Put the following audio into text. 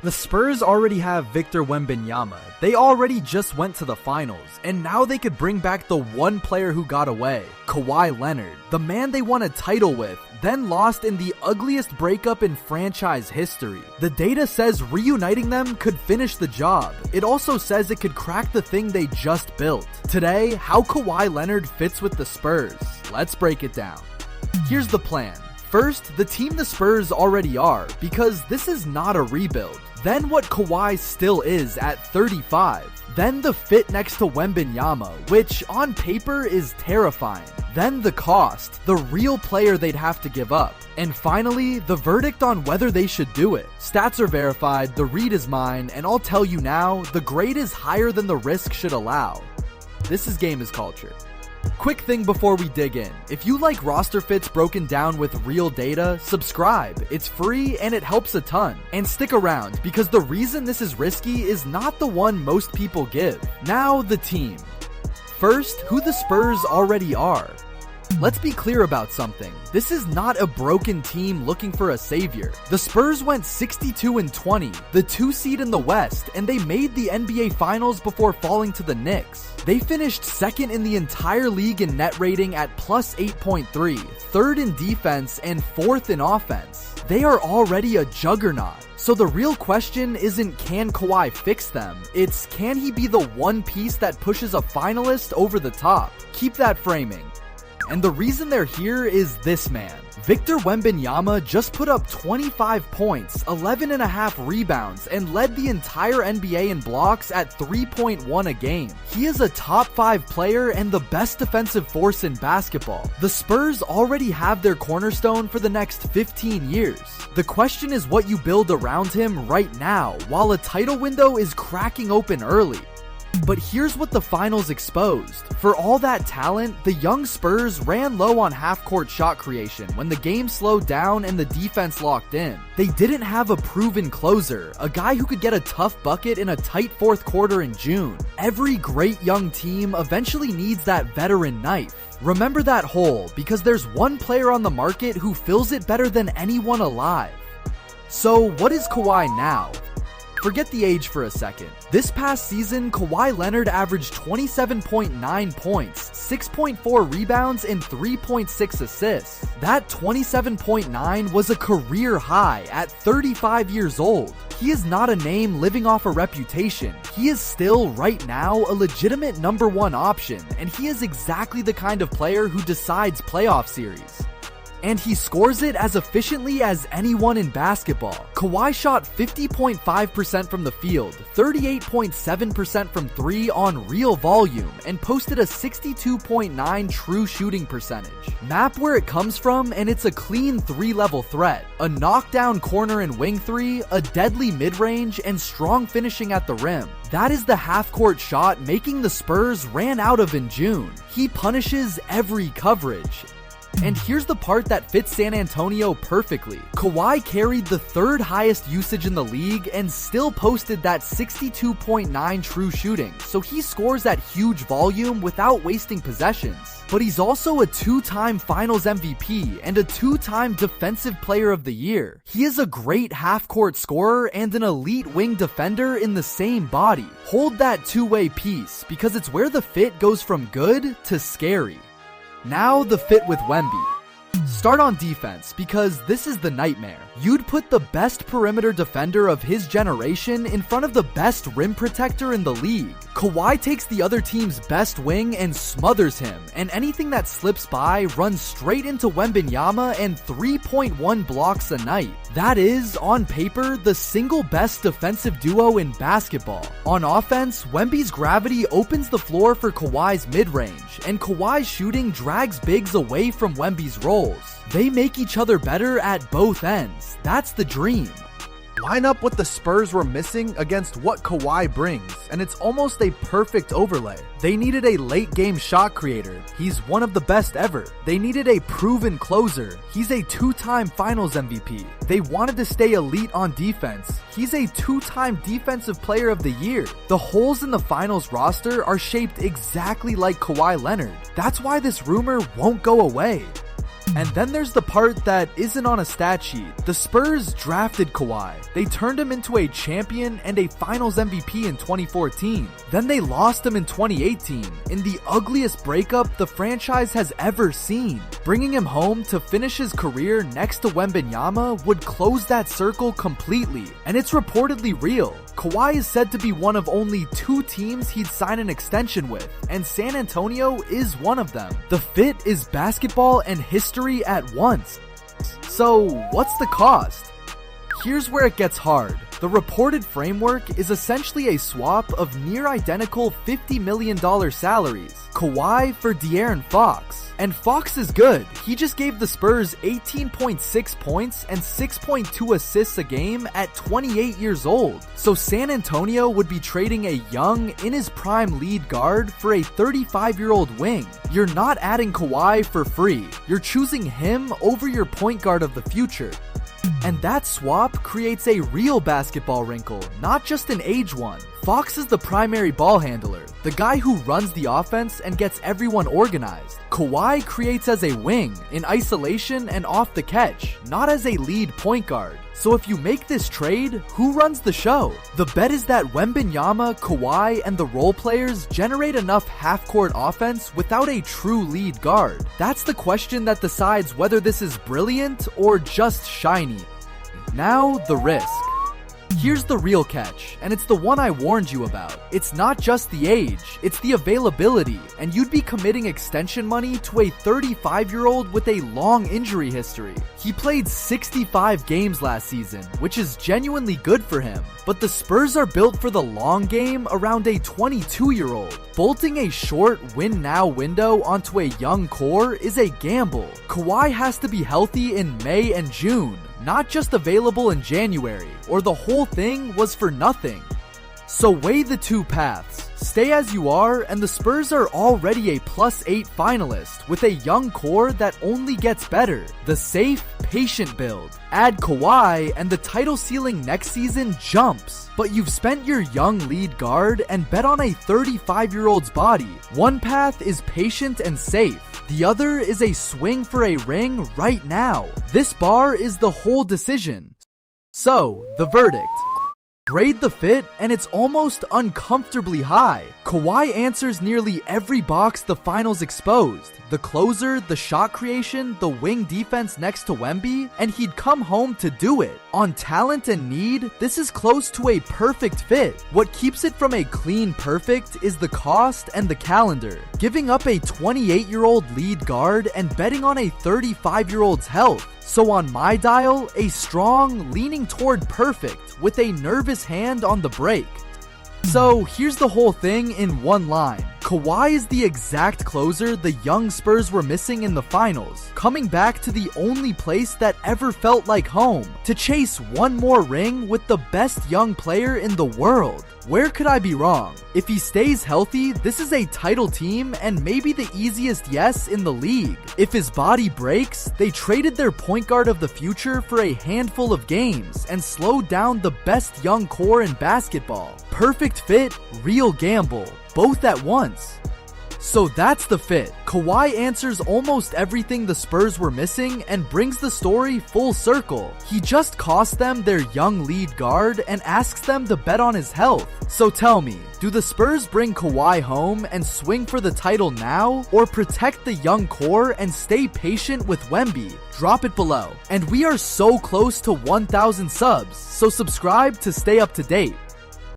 The Spurs already have Victor Wembanyama. They already just went to the finals, and now they could bring back the one player who got away, Kawhi Leonard, the man they won a title with, then lost in the ugliest breakup in franchise history. The data says reuniting them could finish the job. It also says it could crack the thing they just built. Today, how Kawhi Leonard fits with the Spurs. Let's break it down. Here's the plan. First, the team the Spurs already are, because this is not a rebuild. Then what Kawhi still is at 35. Then the fit next to Wembanyama, which on paper is terrifying. Then the cost, the real player they'd have to give up. And finally, the verdict on whether they should do it. Stats are verified, the read is mine, and I'll tell you now, the grade is higher than the risk should allow. This is Game is Culture. Quick thing before we dig in. If you like roster fits broken down with real data, subscribe. It's free and it helps a ton. And stick around, because the reason this is risky is not the one most people give. Now, the team. First, who the Spurs already are. Let's be clear about something. This is not a broken team looking for a savior. The Spurs went 62-20, the 2 seed in the West, and they made the NBA Finals before falling to the Knicks. They finished second in the entire league in net rating at plus 8.3, third in defense, and fourth in offense. They are already a juggernaut. So the real question isn't can Kawhi fix them, it's can he be the one piece that pushes a finalist over the top. Keep that framing. And the reason they're here is this man. Victor Wembanyama just put up 25 points, 11.5 rebounds, and led the entire NBA in blocks at 3.1 a game. He is a top 5 player and the best defensive force in basketball. The Spurs already have their cornerstone for the next 15 years. The question is what you build around him right now, while a title window is cracking open early. But here's what the finals exposed. For all that talent, the young Spurs ran low on half-court shot creation when the game slowed down and the defense locked in. They didn't have a proven closer, a guy who could get a tough bucket in a tight fourth quarter in June. Every great young team eventually needs that veteran knife. Remember that hole, because there's one player on the market who fills it better than anyone alive. So what is Kawhi now? Forget the age for a second. This past season, Kawhi Leonard averaged 27.9 points, 6.4 rebounds, and 3.6 assists. That 27.9 was a career high at 35 years old. He is not a name living off a reputation. He is still, right now, a legitimate number 1 option, and he is exactly the kind of player who decides playoff series. And he scores it as efficiently as anyone in basketball. Kawhi shot 50.5% from the field, 38.7% from 3 on real volume, and posted a 62.9 true shooting percentage. Map where it comes from, and it's a clean 3-level threat. A knockdown corner and wing 3, a deadly mid-range, and strong finishing at the rim. That is the half-court shot making the Spurs ran out of in June. He punishes every coverage. And here's the part that fits San Antonio perfectly. Kawhi carried the 3rd highest usage in the league and still posted that 62.9 true shooting, so he scores at huge volume without wasting possessions. But he's also a 2-time Finals MVP and a 2-time Defensive Player of the Year. He is a great half-court scorer and an elite wing defender in the same body. Hold that two-way piece, because it's where the fit goes from good to scary. Now the fit with Wemby. Start on defense, because this is the nightmare. You'd put the best perimeter defender of his generation in front of the best rim protector in the league. Kawhi takes the other team's best wing and smothers him, and anything that slips by runs straight into Wembanyama and 3.1 blocks a night. That is, on paper, the single best defensive duo in basketball. On offense, Wemby's gravity opens the floor for Kawhi's mid-range, and Kawhi's shooting drags bigs away from Wemby's roles. They make each other better at both ends. That's the dream. Line up what the Spurs were missing against what Kawhi brings, and it's almost a perfect overlay. They needed a late-game shot creator. He's one of the best ever. They needed a proven closer. He's a 2-time Finals MVP. They wanted to stay elite on defense. He's a 2-time Defensive Player of the Year. The holes in the Finals roster are shaped exactly like Kawhi Leonard. That's why this rumor won't go away. And then there's the part that isn't on a stat sheet. The Spurs drafted Kawhi. They turned him into a champion and a finals MVP in 2014. Then they lost him in 2018, in the ugliest breakup the franchise has ever seen. Bringing him home to finish his career next to Wembanyama would close that circle completely. And it's reportedly real. Kawhi is said to be one of only 2 teams he'd sign an extension with, and San Antonio is one of them. The fit is basketball and history at once. So, what's the cost? Here's where it gets hard. The reported framework is essentially a swap of near-identical $50 million salaries. Kawhi for De'Aaron Fox. And Fox is good. He just gave the Spurs 18.6 points and 6.2 assists a game at 28 years old. So San Antonio would be trading a young, in his prime lead guard for a 35-year-old wing. You're not adding Kawhi for free. You're choosing him over your point guard of the future. And that swap creates a real basketball wrinkle, not just an age one. Fox is the primary ball handler, the guy who runs the offense and gets everyone organized. Kawhi creates as a wing, in isolation and off the catch, not as a lead point guard. So if you make this trade, who runs the show? The bet is that Wembanyama, Kawhi, and the role players generate enough half-court offense without a true lead guard. That's the question that decides whether this is brilliant or just shiny. Now, the risk. Here's the real catch, and it's the one I warned you about. It's not just the age, it's the availability, and you'd be committing extension money to a 35-year-old with a long injury history. He played 65 games last season, which is genuinely good for him, but the Spurs are built for the long game around a 22-year-old. Bolting a short win-now window onto a young core is a gamble. Kawhi has to be healthy in May and June, not just available in January, or the whole thing was for nothing. So weigh the two paths. Stay as you are, and the Spurs are already a +8 finalist with a young core that only gets better. The safe, patient build. Add Kawhi, and the title ceiling next season jumps. But you've spent your young lead guard and bet on a 35-year-old's body. One path is patient and safe. The other is a swing for a ring right now. This bar is the whole decision. So, the verdict. Grade the fit, and it's almost uncomfortably high. Kawhi answers nearly every box the finals exposed. The closer, the shot creation, the wing defense next to Wemby, and he'd come home to do it. On talent and need, this is close to a perfect fit. What keeps it from a clean perfect is the cost and the calendar. Giving up a 28-year-old lead guard and betting on a 35-year-old's health. So on my dial, a strong, leaning toward perfect, with a nervous hand on the break. So here's the whole thing in one line. Kawhi is the exact closer the young Spurs were missing in the finals, coming back to the only place that ever felt like home, to chase one more ring with the best young player in the world. Where could I be wrong? If he stays healthy, this is a title team and maybe the easiest yes in the league. If his body breaks, they traded their point guard of the future for a handful of games and slowed down the best young core in basketball. Perfect fit, real gamble, both at once. So that's the fit. Kawhi answers almost everything the Spurs were missing and brings the story full circle. He just cost them their young lead guard and asks them to bet on his health. So tell me, do the Spurs bring Kawhi home and swing for the title now, or protect the young core and stay patient with Wemby? Drop it below. And we are so close to 1,000 subs, so subscribe to stay up to date.